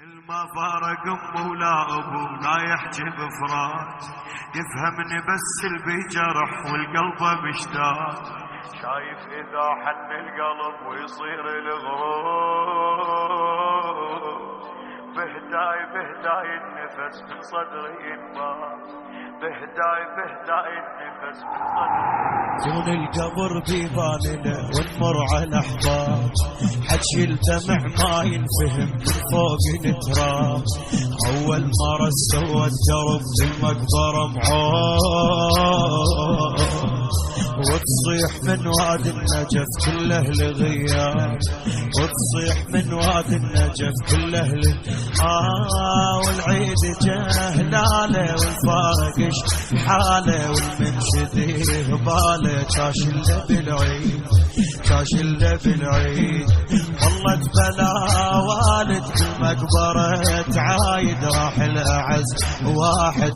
ما فارق امه ولا ابوه لا يحكي بفراق، يفهمني بس اللي جرح والقلب مشتاق. شايف اذا حن القلب ويصير الغروب، بهداي بهداي النفس من صدري ينبض، بهداي بهداي النفس من صدري. دون القبر بيباننا ونمر على احباب، حكي الدمع ما ينفهم من فوق نتراب. اول مرة سوى الدرب بالمقبرة معاد، وتصيح من وادي النجف كل اهل غياب، وتصيح من وادي النجف كل اهل والعيد جهلاله والفارقش حاله والمنشدي هباله. كاشله بالعيد كاشله بالعيد، والله تبلا والد بالمقبرة تعايد راح الاعز واحد.